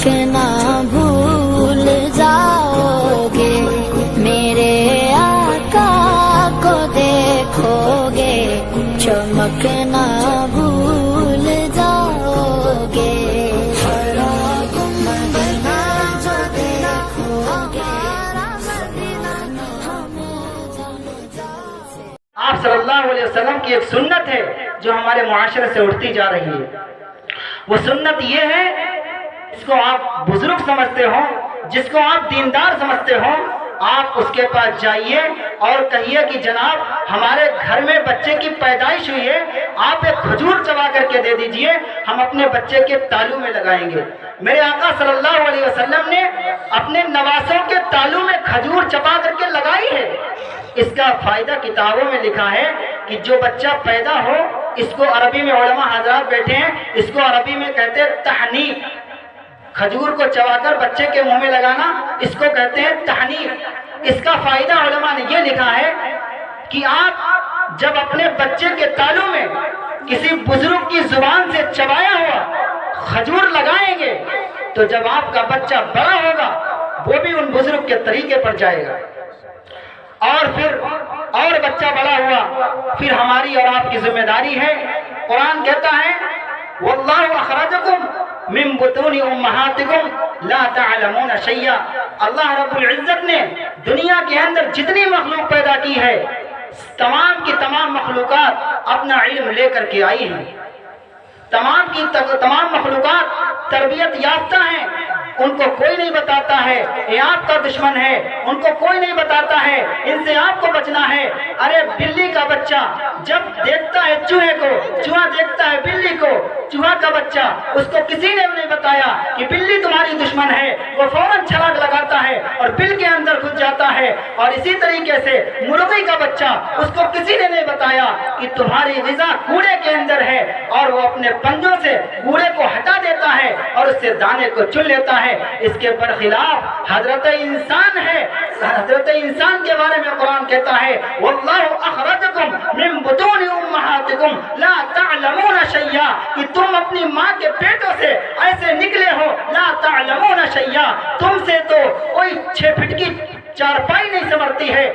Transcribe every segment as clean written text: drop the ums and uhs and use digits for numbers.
چمکنا بھول جاؤ گے، میرے آقا کو دیکھو گے چمکنا بھول جاؤ گے۔ آپ صلی اللہ علیہ وسلم کی ایک سنت ہے جو ہمارے معاشرے سے اٹھتی جا رہی ہے۔ وہ سنت یہ ہے، جس کو آپ بزرگ سمجھتے ہو، جس کو آپ دیندار سمجھتے ہو، آپ اس کے پاس جائیے اور کہیے کہ جناب ہمارے گھر میں بچے کی پیدائش ہوئی ہے، آپ ایک کھجور چبا کر کے دے دیجئے، ہم اپنے بچے کے تالو میں لگائیں گے۔ میرے آقا صلی اللہ علیہ وسلم نے اپنے نواسوں کے تالو میں کھجور چبا کر کے لگائی ہے۔ اس کا فائدہ کتابوں میں لکھا ہے کہ جو بچہ پیدا ہو، اس کو عربی میں علماء حضرات بیٹھے ہیں، اس کو عربی میں کہتے ہیں تحنیک۔ کھجور کو چبا کر بچے کے منہ میں لگانا، اس کو کہتے ہیں تحنیک۔ اس کا فائدہ علماء نے یہ لکھا ہے کہ آپ جب اپنے بچے کے تالو میں کسی بزرگ کی زبان سے چبایا ہوا کھجور لگائیں گے تو جب آپ کا بچہ بڑا ہوگا وہ بھی ان بزرگ کے طریقے پر جائے گا، اور بچہ بڑا ہوا پھر ہماری اور آپ کی ذمہ داری ہے۔ قرآن کہتا ہے واللہ اخرجکم من بطون امہاتکم لا تعلمون شیئا۔ اللہ رب العزت نے دنیا کے اندر جتنی مخلوق پیدا کی ہے، تمام کی تمام مخلوقات اپنا علم لے کر کے آئی ہیں۔ تمام کی تمام مخلوقات تربیت یافتہ ہیں، ان کو کوئی نہیں بتاتا ہے یہ آپ کا دشمن ہے، ان کو کوئی نہیں بتاتا ہے ان سے آپ کو بچنا ہے۔ ارے بلی کا بچہ جب دیکھتا ہے چوہے کو، چوہا دیکھتا ہے بلی کو، چوہا کا بچہ اس کو کسی نے نہیں بتایا کہ بلی تمہاری دشمن ہے، وہ فوراً چھلانگ لگاتا ہے اور بل کے اندر گھس جاتا ہے۔ اور اسی طریقے سے مرغی کا بچہ، اس کو کسی نے نہیں بتایا کہ تمہاری غذا کوڑے کے اندر ہے، اور وہ اپنے پنجوں سے کوڑے کو ہٹا دیتا ہے اور اس سے دانے کو چن لیتا ہے۔ اس کے برخلاف حضرت انسان ہے، حضرت انسان کے بارے میں قرآن کہتا ہے واللہ اخرجکم من بطون امہاتکم لا تعلمون شیئا، کہ تم اپنی ماں کے پیٹوں سے ایسے نکلے ہو، لا تعلمون شیئا، تم سے تو کوئی 6 فٹ کی چارپائی نہیں سنورتی ہے۔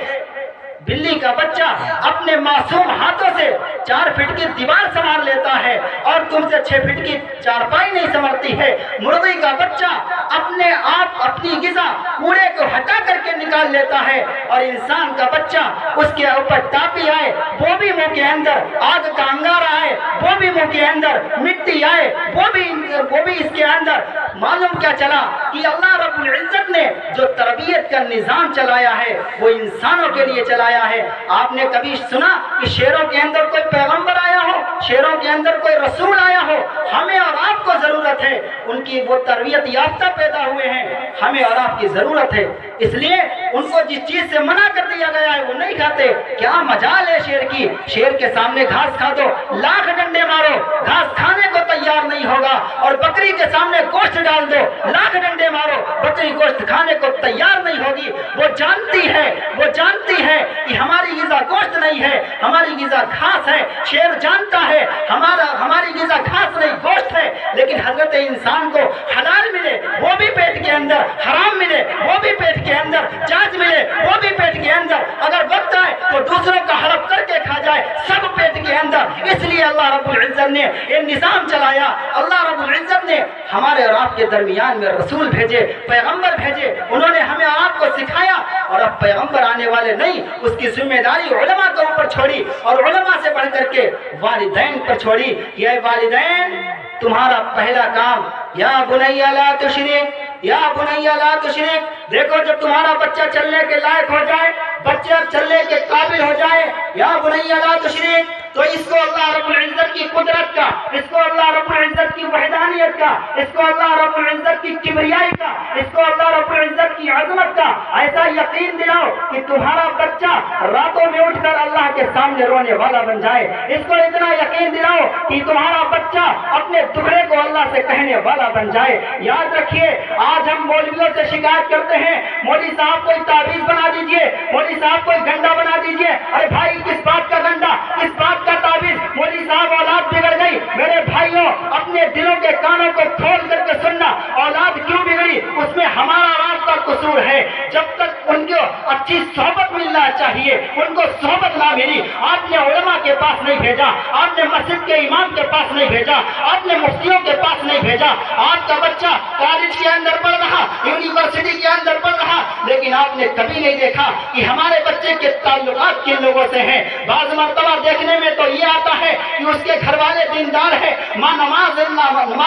بلی کا بچہ اپنے معصوم ہاتھوں سے 4 فٹ کی دیوار سنوار لیتا ہے اور تم سے 6 فٹ کی چارپائی نہیں سنورتی ہے۔ مرغی کا بچہ اپنے آپ اپنی غذا کوڑے کو ہٹا کر کے نکال لیتا ہے، اور انسان کا بچہ اس کے اوپر ٹاپی آئے وہ بھی منہ کے اندر، آگ کا انگارہ آئے وہ بھی منہ کے اندر، مٹی آئے وہ بھی اس کے اندر۔ معلوم کیا چلا کہ اللہ رب العزت نے جو تربیت کا نظام چلایا ہے وہ انسانوں کے لیے چلایا ہے۔ آپ نے کبھی سنا کہ شیروں کے اندر کوئی پیغمبر آیا ہو، شیروں کے اندر کوئی رسول آیا ہو؟ ہمیں اور آپ کو ضرورت ہے، ان کی وہ تربیت یافتہ پیدا ہوئے ہیں، ہمیں اور آپ کی ضرورت ہے۔ اس لیے ان کو جس چیز سے منع کر دیا گیا ہے وہ نہیں کھاتے۔ کیا مجال ہے شیر کی؟ شیر کے سامنے گھاس کھا دو، لاکھ ڈنڈے مارو، گھاس کھانے کو تیار نہیں ہوگا، اور بکری کے سامنے گوشت ڈال دو، لاکھ ڈنڈے مارو، بکری گوشت کھانے کو تیار نہیں ہوگی۔ وہ جانتی ہے کہ ہماری غذا گوشت نہیں ہے، ہماری غذا گھاس ہے۔ شیر جانتا ہے ہماری غذا گھاس نہیں گوشت ہے، لیکن حضرت انسان کو حلال ملے وہ بھی پیٹ کے اندر، حرام ملے وہ بھی پیٹ کے اندر، جائز ملے وہ بھی پیٹ کے اندر، اگر وقت آئے تو دوسروں کا حلف کر کے کھا جائے، سب پیٹ کے اندر۔ اس لیے اللہ رب العزت نے یہ نظام چلایا۔ اللہ رب العزت نے ہمارے اور آپ کے درمیان میں رسول بھیجے، پیغمبر بھیجے، انہوں نے ہمیں اور آپ کو سکھایا، اور اب پیغمبر آنے والے نہیں، اس کی ذمہ داری علماء کے اوپر چھوڑی، اور علماء سے بڑھ کر کے والدین پر چھوڑی۔ یہ والدین تمہارا پہلا کام، یا بنی لا تشرک، یا بنی لا تشرک۔ دیکھو جب تمہارا بچہ چلنے کے لائق ہو جائے، بچہ چلنے کے قابل ہو جائے، یا بنی لا تشرک، تو اس کو اللہ رب العزت کی قدرت کا، اس کو اللہ رب العزت کی وحدانیت کا، اس کو اللہ رب العزت کی کبریائی کا، اس کو اللہ رب العزت کی عظمت کا ایسا یقین دلاؤ کہ تمہارا بچہ راتوں میں اٹھ کر اللہ کے سامنے رونے والا بن جائے۔ اس کو اتنا یقین دلاؤ کہ تمہارا بچہ اپنے دکھڑے کو اللہ سے کہنے والا بن جائے۔ یاد رکھیے، آج ہم مولویوں سے شکایت کرتے ہیں، مولوی صاحب کوئی تعویذ بنا دیجئے، مولوی صاحب کوئی گنڈا بنا دیجئے۔ ارے بھائی، کس بات کا گنڈا، کس بات کا تعویذ؟ مولوی صاحب اولاد بگڑ گئی۔ میرے بھائیوں، اپنے دلوں کے کانوں کو کھول کر کے سننا، اولاد کیوں بگڑی اس میں ہمارا اور آپ کا قصور ہے۔ جب تک ان کو اچھی صحبت ملنا چاہیے، ان کو صحبت نہ ملی، آپ نے علماء کے پاس نہیں بھیجا، آپ نے مسجد کے امام کے پاس نہیں بھیجا، آپ نے مفتیوں کے پاس نہیں بھیجا۔ آپ کا بچہ کالج کے اندر پڑھ رہا، یونیورسٹی کے اندر پڑھ رہا، لیکن آپ نے کبھی نہیں دیکھا کہ ہمارے بچے کے تعلقات کن لوگوں سے ہیں۔ بعض مرتبہ دیکھنے میں تو یہ آتا ہے کہ اس کے گھر والے دیندار ہیں، ماں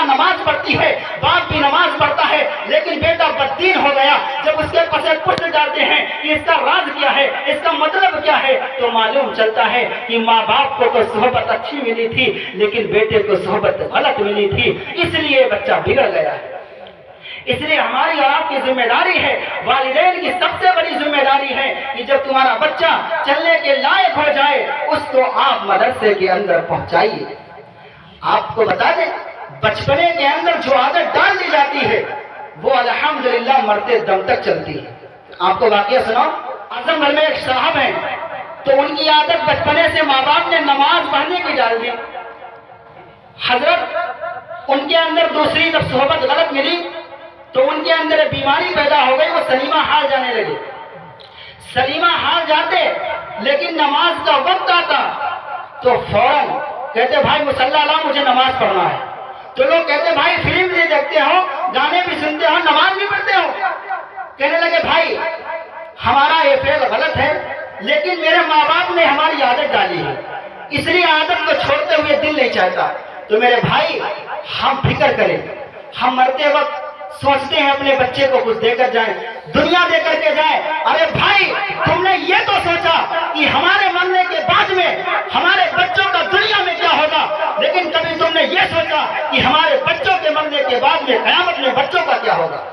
نماز پڑھتی ہے، باپ بھی نماز پڑھتا ہے، لیکن بیٹا بددین ہو گیا۔ جب اس کے پسے پوچھ جاتے ہیں کہ اس کا راز کیا ہے، اس کا مطلب کیا ہے، تو معلوم چلتا ہے کہ ماں باپ کو تو صحبت اچھی ملی تھی، لیکن بیٹے کو صحبت غلط ملی تھی، اس لیے بچہ بگڑ گیا ہے۔ اس لیے ہماری اور آپ کی ذمہ داری ہے، والدین کی سب سے بڑی ذمہ داری ہے کہ جب تمہارا بچہ چلنے کے لائق ہو جائے اس کو آپ مدرسے کے اندر پہنچائیے۔ آپ کو بتا دیں، بچپنے کے اندر جو عادت ڈال دی جاتی ہے وہ الحمدللہ مرتے دم تک چلتی ہے۔ آپ کو واقعہ سناؤ، اعظم گھر میں ایک صاحب ہیں، تو ان کی عادت بچپنے سے ماں باپ نے نماز پڑھنے کی ڈال دی۔ حضرت ان کے اندر دوسری جب صحبت غلط ملی تو ان کے اندر بیماری پیدا ہو گئی، وہ سلیمہ حال جانے لگے۔ سلیمہ حال جاتے، لیکن نماز کا وقت آتا تو فوراً کہتے بھائی مصلی لا، مجھے نماز پڑھنا ہے۔ تو لوگ کہتے بھائی فلم بھی دیکھتے ہو، گانے بھی سنتے ہو، نماز بھی پڑھتے ہو۔ کہنے لگے بھائی ہمارا یہ فعل غلط ہے، لیکن میرے ماں باپ نے ہماری عادت ڈالی ہے، اس لیے عادت کو چھوڑتے ہوئے دل نہیں چاہتا۔ تو میرے بھائی ہم فکر کریں، ہم مرتے وقت سوچتے ہیں اپنے بچے کو کچھ دے کر جائیں، دنیا دے کر کے جائیں۔ ارے بھائی تم نے یہ تو سوچا کہ ہمارے مرنے کے بعد میں ہمارے بچوں کا دنیا میں کیا ہوگا، لیکن کبھی تم نے یہ سوچا کہ ہمارے بچوں کے مرنے کے بعد میں قیامت میں بچوں کا کیا ہوگا؟